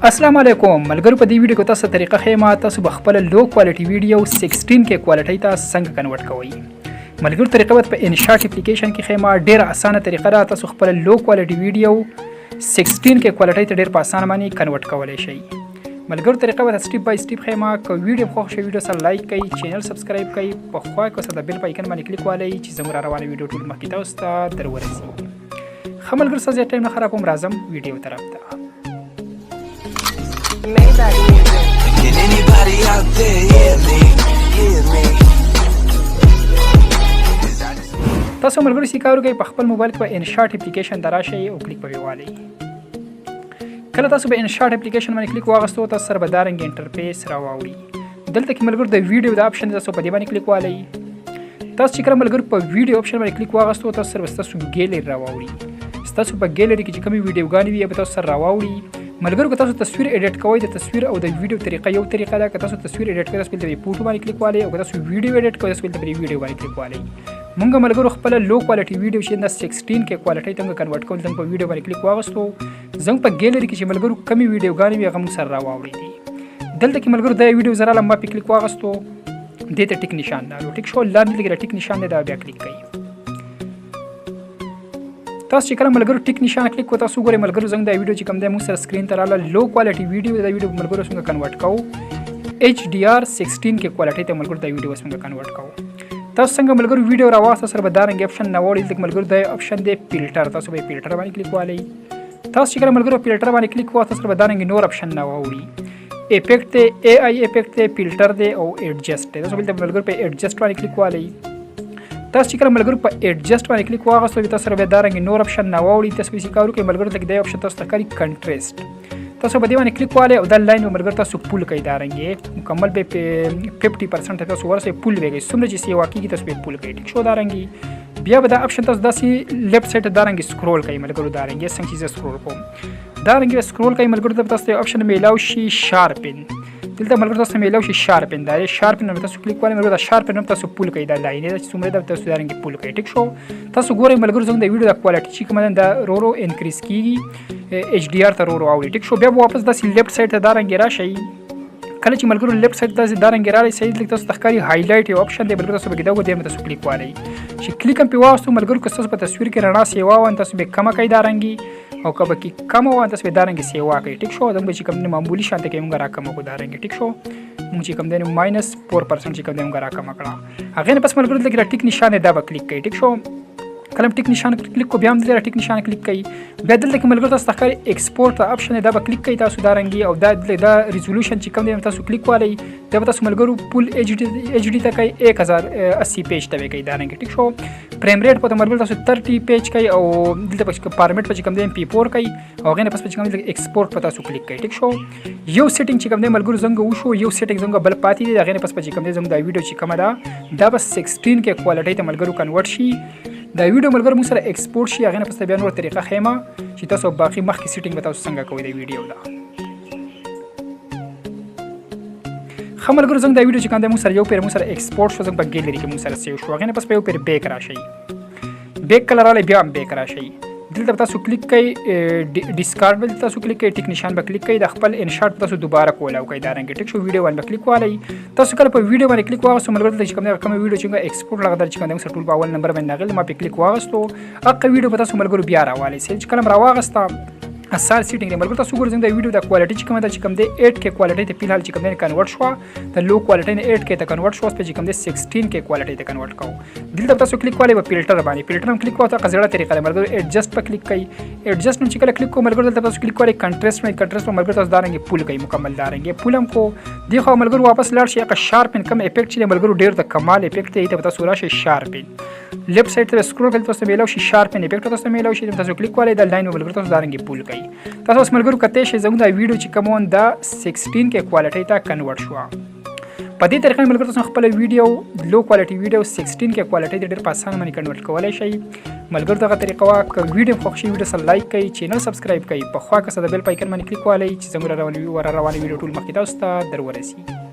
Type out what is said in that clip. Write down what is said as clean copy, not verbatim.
السلام علیکم ملګرو، په دې ویډیو کې تاسو طریقه خېما تاسو به خپل لو کوالټي ویډیو 16K کوالټي ته څنګه کنورټ کوئ. ملګرو طریقه په انشاټ اپلیکیشن کې خېما ډیره اسانه طریقه ده. تاسو خپل لو کوالټي ویډیو 16K کوالټي ته ډیر په اسانه باندې کنورټ کولای شئ. ملګرو طریقه به سټیپ بای سټیپ خېما. که ویډیو خوښ شي ویډیو سره لایک کړئ، چینل سبسکرایب کړئ، په خوا کې سره د بیل پایکن باندې کلیک والئ چې زموږ روانه ویډیو ټول مخکې تاسو ته در ورسیږي. ښه ملګرو، ستاسو ټایم نه خراب کوم، راځم ویډیو طرف ته. Can anybody out there hear me? تاسو ملګرو سی کار کوي په خپل موبایل کې په انشاټ اپلیکیشن ته راشئ او کلیک په ویوالئ. کله تاسو په انشاټ اپلیکیشن باندې کلیک واغستو تاسو سره به دارنګ انټرفیس راوړي. دلته کې ملګرو د ویډیو د اپشن تاسو په دې باندې کلیک والئ. تاسو چې کله ملګرو په ویډیو اپشن باندې کلیک واغستو تاسو سره به تاسو ګیلری راوړي. تاسو په ګیلری کې چې کومې ویډیوګانې وي به تاسو سره راوړي. ملګرو که تاسو تصویر ایډیټ کوئ، د تصویر او د ویډیو طریقه یو طریقه ده. که تاسو تصویر ایډیټ کوئ تاسو په فوټو باندې کلیک والئ، او که تاسو ویډیو ایډیټ کوئ تاسو په ویډیو باندې کلیک والئ. مونږ ملګرو خپل لو کوالټي ویډیو چې د 16K کوالټي ته کنورټ کول زنګ په ویډیو باندې کلیک واغستو. زنګ په ګیلری کې چې ملګرو کمی ویډیوګانې وي هغه موږ سره راوړي دي. دلته کې ملګرو د ویډیو زره لمبا په کلیک واغستو، دې ته ټیک نشان ده. ټیک شو لاندې لګره ټیک نشان دی، دا بیا کلیک کړئ. تاسو چې کله ملګرو ټیک نشان کلیک کوئ تاسو ګورئ ملګرو زنګ دا ویډیو چې کوم دی موږ سره سکرین ته رااله لو کوالټي ویډیو. دا ویډیو ملګرو څنګه کنورټ کوو HDR 16K کوالټي ته ملګرو دا ویډیو څنګه کنورټ کوو. تاسو څنګه ملګرو ویډیو راواسته سره به دارنګ اپشن نه وړي. دلته ملګرو د اپشن دی فلټر، تاسو به فلټر باندې کلیک والئ. تاسو چې کله ملګرو فلټر باندې کلیک واسته سره به دارنګ نور اپشن نه وړي. افیکټ دی، AI افیکټ دی، فلټر دی او ایڈجسټ دی. تاسو بل ملګرو په ایڈجسټ باندې کلیک والئ. تاسو چې کله ملګرو په ایڈجسټ باندې کلیک واغستو تاسو سره به دارنګ نور اپشن نه وړي. تاسو به کارو کې ملګرو ته د اپشن تاسو ته کاری کنټرست. تاسو به دې باندې کلیک والئ او دا لاین به ملګرو تاسو پول کوي دارنګ مکمل به 50% تاسو ورسې پول ویږي. څومره چې سی واقعي تاسو به پول کوي. ټیک شو دارنګ بیا به دا اپشن تاسو داسې لیفت سایډ دارنګ سکرول کوي ملګرو. دارنګ څنګه چې سکرول کوم دارنګ سکرول کوي ملګرو تاسو ته اپشن میلاو شي شارپن. دلته ملګرو تاسو میلاو شي شارپن. دا شارپن نو تاسو کلیک والئ ملګرو دا شارپن نو تاسو پول کوي. دا لاین دا څومره دا تاسو دارنګ پول کوي. ټیک شو تاسو ګورئ ملګرو څنګه د ویډیو د کوالټي چې کوم دا رو انکریز کیږي HDR ته رو اوړي. ټیک شو بیا واپس داسې لیفت سایډ ته دارنګ راشئ. کله چې ملګرو لیفت سایډ ته دارنګ رالئ صحیح لیک تاسو تخکاری هایلایټ یو اپشن دی ملګرو تاسو به دا ودې تاسو کلیک والئ. چې کلیک هم په واستو ملګرو که تاسو په تصویر کې رڼا سیوا وان تاسو به کم کوي دارنګ او که به کم وان تاسو به دارنګ سیوا کوي. ټیک شو دغه چې کوم معمولی شانته کې موږ را کم کو دارنګ. ټیک شو موږ چې کوم دی -4% چې کوم دی موږ را کم کړه. هغه نه پس ملګرو دلته ټیک نشانه دا به کلیک کړئ. ټیک شو کلم ټیک نشان کلیک کو بیا هم دلته ټیک نشان کلیک کړئ. بیا دلته کې ملګرو تاسو تخکاری ایکسپورت اپشن دا به کلیک کړئ تاسو دارنګي او دا ریزولوشن چې کوم دی تاسو کلیک والئ. دا به تاسو ملګرو فل HD ته کوي 1080 پیج ته کوي دارنګ. ټیک شو فریم ریټ په ملګرو تاسو 30 پیج کوي او دلته په فارمیټ په کوم دی MP4 کوي او هغه نه پس په کوم دی ایکسپورت په تاسو کلیک کړئ. ټیک شو یو سیټینګ چې کوم دی ملګرو زنګ وشو یو سیټینګ زنګ بل پاتې دی. هغه نه پس په کوم دی زنګ دا ویډیو چې کومه دا به 16K کوالټي ته ملګرو کنورټ شي. دا ویډیو ملګرو موږ سره ایکسپورټ شي. هغه نه پس بیا نور طریقه خېما چې تاسو باقي مخکې سیټینګ به تاسو څنګه کوئ د ویډیو دا. ښه ملګرو زنګ دا ویډیو چې کوم دی موږ سره یو پیر موږ سره ایکسپورټ شو زنګ په ګیلری کې موږ سره سیو شو. هغه نه پس په یو پیر بیک راشئ. بیک کله راغلی بیا هم بیک راشئ. دلته تاسو کلیک کړئ ډیسکارډ بل تاسو کلیک کړئ ټیک نشان به کلیک کړئ. د خپل انشاټ تاسو دوباره کولاو کوي دارنګ. ټیک شو ویډیو باندې کلیک والئ. تاسو کله په ویډیو باندې کلیک واغستو ملګرو ته چې کوم ویډیو چې ایکسپورټ لغدر چې کوم سره ټول په اول نمبر باندې ناغل ما په کلیک واغستو اقا ویډیو په تاسو ملګرو بیا راوالئ. چې کله راواغستا اسار سیټینګ دی ملګرو تاسو ګورئ د ویډیو د کوالټي چې کوم دا چې کوم دی 8K کوالټي ته فلحال چې کوم دی کنورټ شو. د لو کوالټي نه 8K ته کنورټ شو. په چې کوم دی 16K کوالټي ته کنورټ کوو. دلته تاسو کلیک والئ په فلټر باندې. فلټر هم کلیک کوو قزړه طریقه ده ملګرو. ایڈجسټ په کلیک کړئ. ایڈجسټ نو چې کله کلیک کوو ملګرو دلته تاسو کلیک والئ کنټرست په ملګرو تاسو دارنګ پول کوي مکمل دارنګ پول هم کو دی خو ملګرو واپس لاړ شي. هغه شارپن کم افیکټ چې ملګرو ډیر د کمال افیکټ دی ته تاسو راشي شارپن لیفت سایډ ته سکرول کړئ تاسو میلاو شي شارپن افیکټ تاسو میلاو شي. تاسو کلیک والئ د لاین ملګرو تاسو دارنګ پول کوي. تاسو ملګرو کته شي زموږ دا ویډیو چې کوم دا 16K کوالټي ته کنورټ شو. په دې طریقې ملګرو تاسو خپل ویډیو لو کوالټي ویډیو 16K کوالټي ډېر په اسانه باندې کنورټ کولای شئ. ملګرو دغه طریقه وا که ویډیو خوښ شي ویډیو سره لایک کړئ، چینل سبسکرایب کړئ، په خوا کې د بیل پایکن باندې کلیک والئ چې زموږ روانه ویډیو ټول مخکې تاسو ته در ورسیږي.